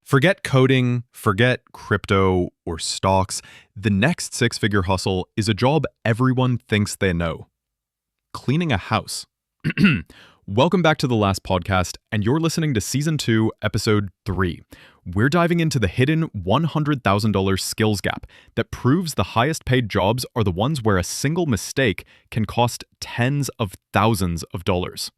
Forget coding, forget crypto or stocks. The next six-figure hustle is a job everyone thinks they know. Cleaning a house. Welcome back to the last podcast, and you're listening to Season 2, Episode 3. We're diving into the hidden $100,000 skills gap that proves the highest paid jobs are the ones where a single mistake can cost tens of thousands of dollars.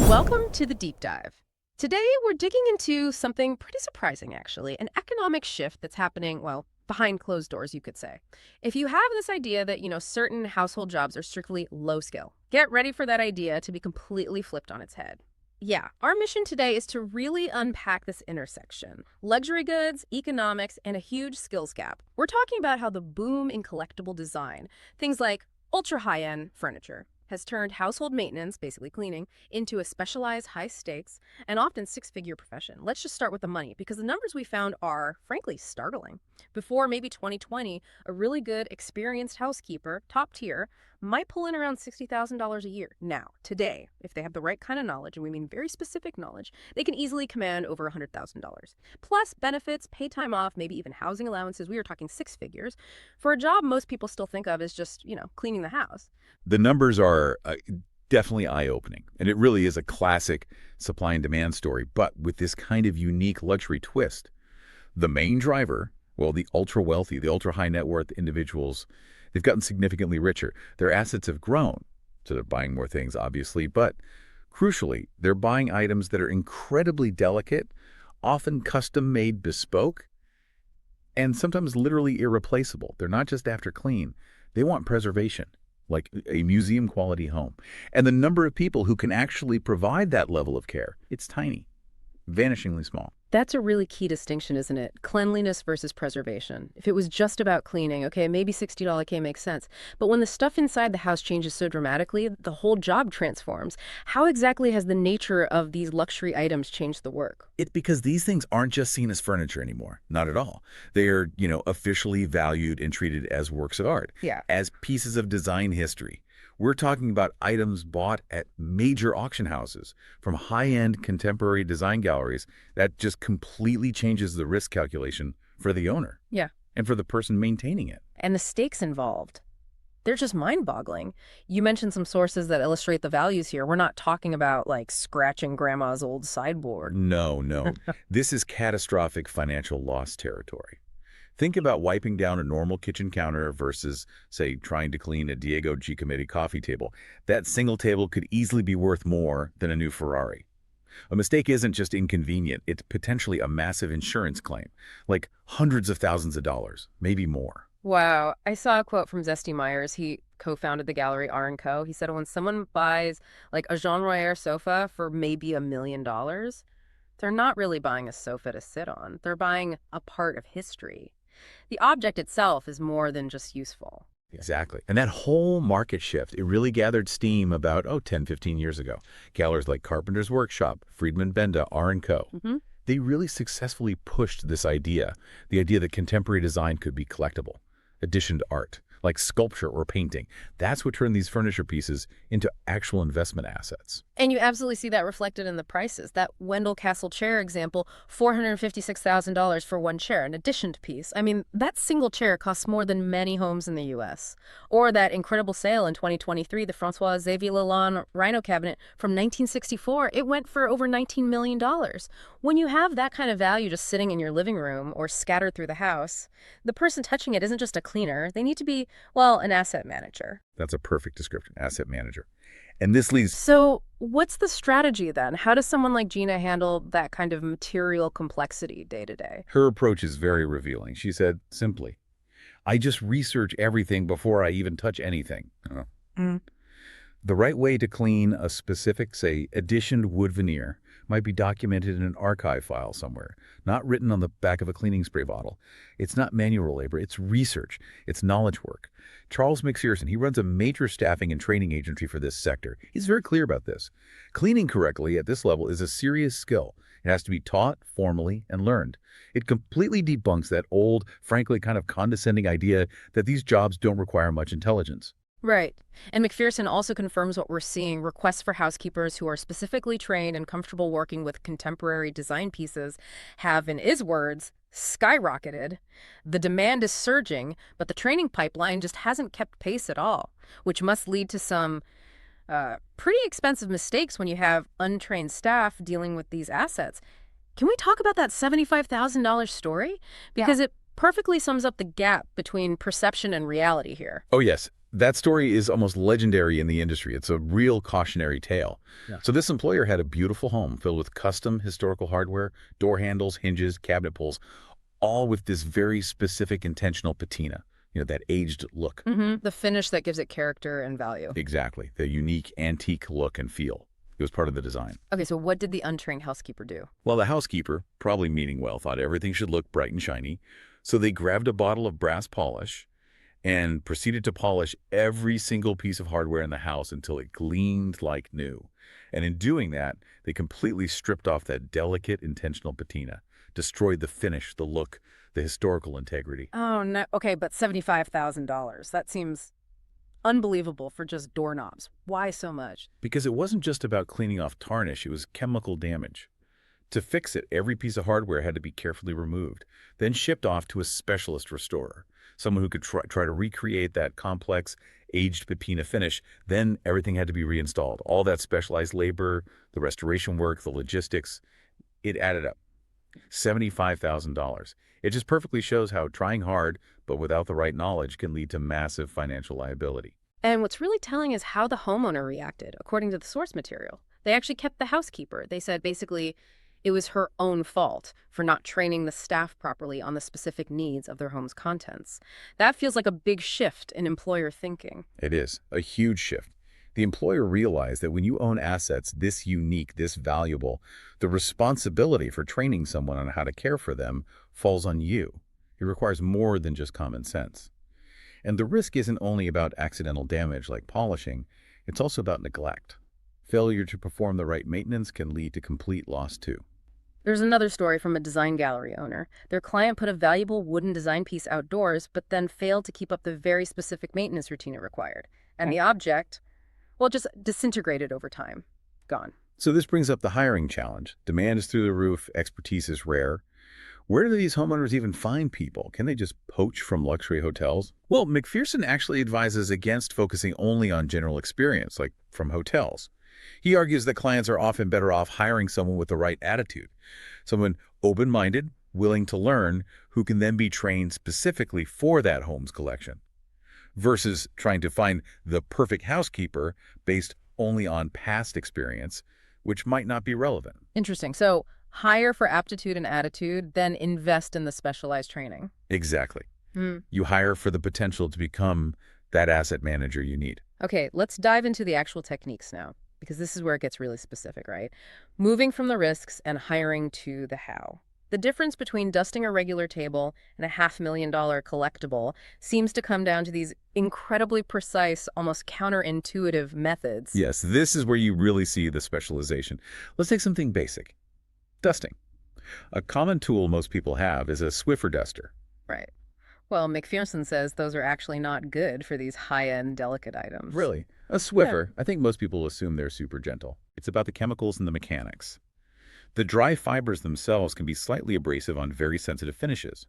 Welcome to the Deep Dive. Today, we're digging into something pretty surprising, actually, an economic shift that's happening, well, behind closed doors, you could say. If you have this idea that, certain household jobs are strictly low skill, get ready for that idea to be completely flipped on its head. Yeah, our mission today is to really unpack this intersection. Luxury goods, economics, and a huge skills gap. We're talking about how the boom in collectible design, things like ultra-high-end furniture, has turned household maintenance, basically cleaning, into a specialized, high-stakes, and often six-figure profession. Let's just start with the money, because the numbers we found are, frankly, startling. Before maybe 2020, a really good, experienced housekeeper, top tier, might pull in around $60,000 a year. Now, today, if they have the right kind of knowledge, and we mean very specific knowledge, they can easily command over $100,000. Plus benefits, paid time off, maybe even housing allowances. We are talking six figures for a job most people still think of as just, cleaning the house. The numbers are definitely eye-opening, and it really is a classic supply and demand story, but with this kind of unique luxury twist. The main driver, well, the ultra-wealthy, the ultra-high net worth individuals, they've gotten significantly richer. Their assets have grown, so they're buying more things, obviously, but crucially, they're buying items that are incredibly delicate, often custom-made bespoke, and sometimes literally irreplaceable. They're not just after clean. They want preservation, like a museum-quality home. And the number of people who can actually provide that level of care, it's tiny, vanishingly small. That's a really key distinction, isn't it? Cleanliness versus preservation. If it was just about cleaning, okay, maybe $60K makes sense. But when the stuff inside the house changes so dramatically, the whole job transforms. How exactly has the nature of these luxury items changed the work? It's because these things aren't just seen as furniture anymore. Not at all. They are, officially valued and treated as works of art. Yeah. As pieces of design history. We're talking about items bought at major auction houses from high-end contemporary design galleries that just completely changes the risk calculation for the owner. Yeah. And for the person maintaining it. And the stakes involved, they're just mind-boggling. You mentioned some sources that illustrate the values here. We're not talking about, scratching grandma's old sideboard. No. This is catastrophic financial loss territory. Think about wiping down a normal kitchen counter versus, say, trying to clean a Diego Giacometti coffee table. That single table could easily be worth more than a new Ferrari. A mistake isn't just inconvenient, it's potentially a massive insurance claim, like hundreds of thousands of dollars, maybe more. Wow. I saw a quote from Zesty Myers. He co-founded the gallery R&Co. He said when someone buys, a Jean Royer sofa for maybe $1 million, they're not really buying a sofa to sit on. They're buying a part of history. The object itself is more than just useful. Exactly. And that whole market shift, it really gathered steam about, 10, 15 years ago. Galleries like Carpenter's Workshop, Friedman Benda, R&Co. Mm-hmm. They really successfully pushed this idea, the idea that contemporary design could be collectible, addition to art, like sculpture or painting. That's what turned these furniture pieces into actual investment assets. And you absolutely see that reflected in the prices. That Wendell Castle chair example, $456,000 for one chair, an additioned piece. I mean, that single chair costs more than many homes in the U.S. Or that incredible sale in 2023, the François Xavier Lalonde Rhino cabinet from 1964, it went for over $19 million. When you have that kind of value just sitting in your living room or scattered through the house, the person touching it isn't just a cleaner. They need to be, an asset manager. That's a perfect description, asset manager. And this leads... So what's the strategy then? How does someone like Gina handle that kind of material complexity day to day? Her approach is very revealing. She said, simply, I just research everything before I even touch anything. The right way to clean a specific, say, additioned wood veneer might be documented in an archive file somewhere, not written on the back of a cleaning spray bottle. It's not manual labor, it's research, it's knowledge work. Charles McPherson, he runs a major staffing and training agency for this sector. He's very clear about this. Cleaning correctly at this level is a serious skill. It has to be taught formally and learned. It completely debunks that old, frankly kind of condescending idea that these jobs don't require much intelligence. Right. And McPherson also confirms what we're seeing. Requests for housekeepers who are specifically trained and comfortable working with contemporary design pieces have, in his words, skyrocketed. The demand is surging, but the training pipeline just hasn't kept pace at all, which must lead to some pretty expensive mistakes when you have untrained staff dealing with these assets. Can we talk about that $75,000 story? Because it perfectly sums up the gap between perception and reality here. Oh, yes. That story is almost legendary in the industry. It's a real cautionary tale. Yeah. So this employer had a beautiful home filled with custom historical hardware, door handles, hinges, cabinet pulls, all with this very specific intentional patina, that aged look. The finish that gives it character and value. Exactly. The unique antique look and feel. It was part of the design. Okay, so what did the untrained housekeeper do? Well, the housekeeper, probably meaning well, thought everything should look bright and shiny. So they grabbed a bottle of brass polish and proceeded to polish every single piece of hardware in the house until it gleamed like new. And in doing that, they completely stripped off that delicate, intentional patina, destroyed the finish, the look, the historical integrity. Oh, no. Okay, but $75,000. That seems unbelievable for just doorknobs. Why so much? Because it wasn't just about cleaning off tarnish, it was chemical damage. To fix it, every piece of hardware had to be carefully removed, then shipped off to a specialist restorer, someone who could try to recreate that complex, aged patina finish. Then everything had to be reinstalled. All that specialized labor, the restoration work, the logistics, it added up. $75,000. It just perfectly shows how trying hard, but without the right knowledge, can lead to massive financial liability. And what's really telling is how the homeowner reacted, according to the source material. They actually kept the housekeeper. They said basically it was her own fault for not training the staff properly on the specific needs of their home's contents. That feels like a big shift in employer thinking. It is a huge shift. The employer realized that when you own assets this unique, this valuable, the responsibility for training someone on how to care for them falls on you. It requires more than just common sense. And the risk isn't only about accidental damage like polishing, it's also about neglect. Failure to perform the right maintenance can lead to complete loss too. There's another story from a design gallery owner. Their client put a valuable wooden design piece outdoors, but then failed to keep up the very specific maintenance routine it required. And the object, well, just disintegrated over time. Gone. So this brings up the hiring challenge. Demand is through the roof, expertise is rare. Where do these homeowners even find people? Can they just poach from luxury hotels? Well, McPherson actually advises against focusing only on general experience, like from hotels. He argues that clients are often better off hiring someone with the right attitude, someone open-minded, willing to learn, who can then be trained specifically for that home's collection, versus trying to find the perfect housekeeper based only on past experience, which might not be relevant. Interesting. So hire for aptitude and attitude, then invest in the specialized training. Exactly. You hire for the potential to become that asset manager you need. Okay, let's dive into the actual techniques now, because this is where it gets really specific, right? Moving from the risks and hiring to the how. The difference between dusting a regular table and a $500,000 collectible seems to come down to these incredibly precise, almost counterintuitive methods. Yes, this is where you really see the specialization. Let's take something basic. Dusting. A common tool most people have is a Swiffer duster. Right. Well, McPherson says those are actually not good for these high-end, delicate items. Really? A Swiffer, I think most people assume they're super gentle. It's about the chemicals and the mechanics. The dry fibers themselves can be slightly abrasive on very sensitive finishes.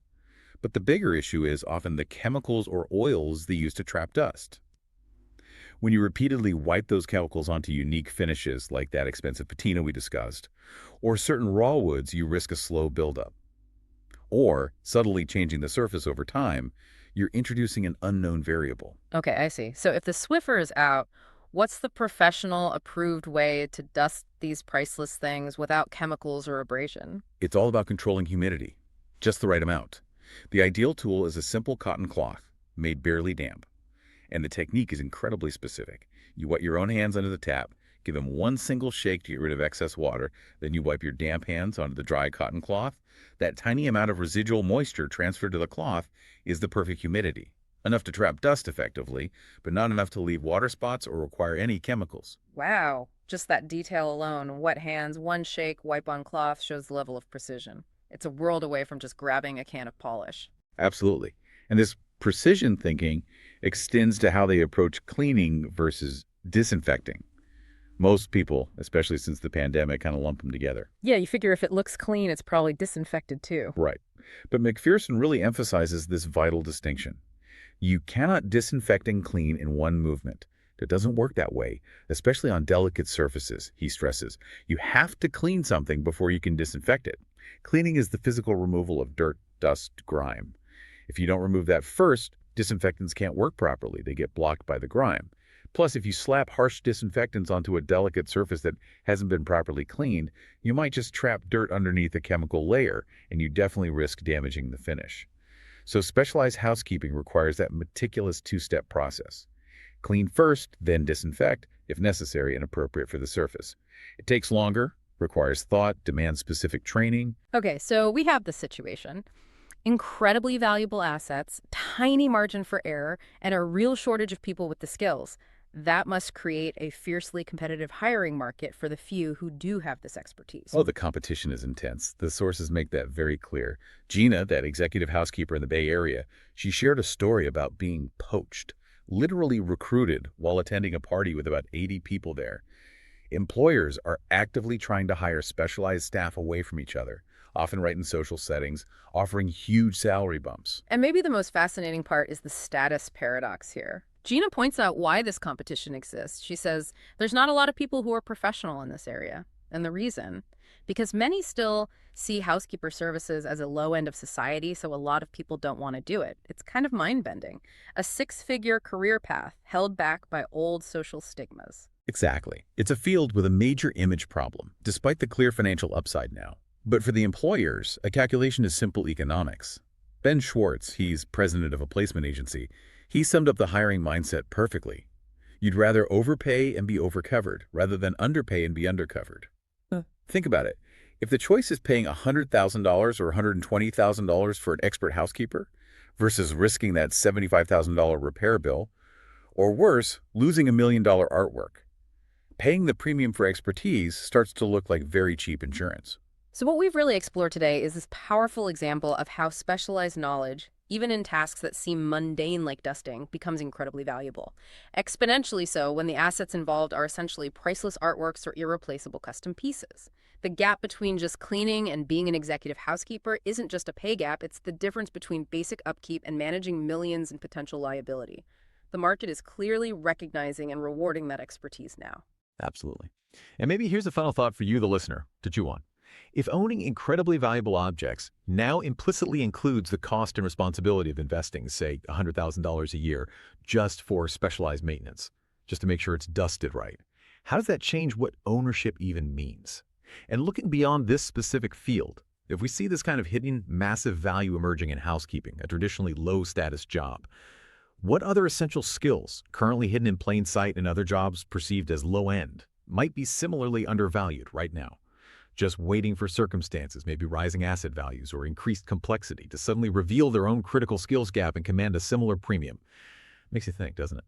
But the bigger issue is often the chemicals or oils they use to trap dust. When you repeatedly wipe those chemicals onto unique finishes like that expensive patina we discussed, or certain raw woods, you risk a slow buildup. Or, subtly changing the surface over time, you're introducing an unknown variable. Okay, I see. So if the Swiffer is out, what's the professional approved way to dust these priceless things without chemicals or abrasion? It's all about controlling humidity, just the right amount. The ideal tool is a simple cotton cloth, made barely damp. And the technique is incredibly specific. You wet your own hands under the tap, give them one single shake to get rid of excess water, then you wipe your damp hands onto the dry cotton cloth. That tiny amount of residual moisture transferred to the cloth is the perfect humidity. Enough to trap dust effectively, but not enough to leave water spots or require any chemicals. Wow, just that detail alone, wet hands, one shake, wipe on cloth, shows the level of precision. It's a world away from just grabbing a can of polish. Absolutely. And this precision thinking extends to how they approach cleaning versus disinfecting. Most people, especially since the pandemic, kind of lump them together. Yeah, you figure if it looks clean, it's probably disinfected too. Right. But McPherson really emphasizes this vital distinction. You cannot disinfect and clean in one movement. It doesn't work that way, especially on delicate surfaces, he stresses. You have to clean something before you can disinfect it. Cleaning is the physical removal of dirt, dust, grime. If you don't remove that first, disinfectants can't work properly. They get blocked by the grime. Plus, if you slap harsh disinfectants onto a delicate surface that hasn't been properly cleaned, you might just trap dirt underneath a chemical layer, and you definitely risk damaging the finish. So specialized housekeeping requires that meticulous two-step process. Clean first, then disinfect, if necessary and appropriate for the surface. It takes longer, requires thought, demands specific training. Okay, so we have the situation. Incredibly valuable assets, tiny margin for error, and a real shortage of people with the skills. That must create a fiercely competitive hiring market for the few who do have this expertise. Oh, the competition is intense. The sources make that very clear. Gina, that executive housekeeper in the Bay Area, she shared a story about being poached, literally recruited while attending a party with about 80 people there. Employers are actively trying to hire specialized staff away from each other, often right in social settings, offering huge salary bumps. And maybe the most fascinating part is the status paradox here. Gina points out why this competition exists. She says, there's not a lot of people who are professional in this area. And the reason? Because many still see housekeeper services as a low end of society, so a lot of people don't want to do it. It's kind of mind-bending. A six-figure career path held back by old social stigmas. Exactly. It's a field with a major image problem, despite the clear financial upside now. But for the employers, a calculation is simple economics. Ben Schwartz, he's president of a placement agency, he summed up the hiring mindset perfectly. You'd rather overpay and be overcovered rather than underpay and be undercovered. Think about it. If the choice is paying $100,000 or $120,000 for an expert housekeeper versus risking that $75,000 repair bill, or worse, losing $1 million artwork, paying the premium for expertise starts to look like very cheap insurance. So what we've really explored today is this powerful example of how specialized knowledge, even in tasks that seem mundane like dusting, becomes incredibly valuable. Exponentially so when the assets involved are essentially priceless artworks or irreplaceable custom pieces. The gap between just cleaning and being an executive housekeeper isn't just a pay gap, it's the difference between basic upkeep and managing millions in potential liability. The market is clearly recognizing and rewarding that expertise now. Absolutely. And maybe here's a final thought for you, the listener, to chew on. If owning incredibly valuable objects now implicitly includes the cost and responsibility of investing, say, $100,000 a year just for specialized maintenance, just to make sure it's dusted right, how does that change what ownership even means? And looking beyond this specific field, if we see this kind of hidden massive value emerging in housekeeping, a traditionally low-status job, what other essential skills, currently hidden in plain sight in other jobs perceived as low-end, might be similarly undervalued right now? Just waiting for circumstances, maybe rising asset values or increased complexity, to suddenly reveal their own critical skills gap and command a similar premium. Makes you think, doesn't it?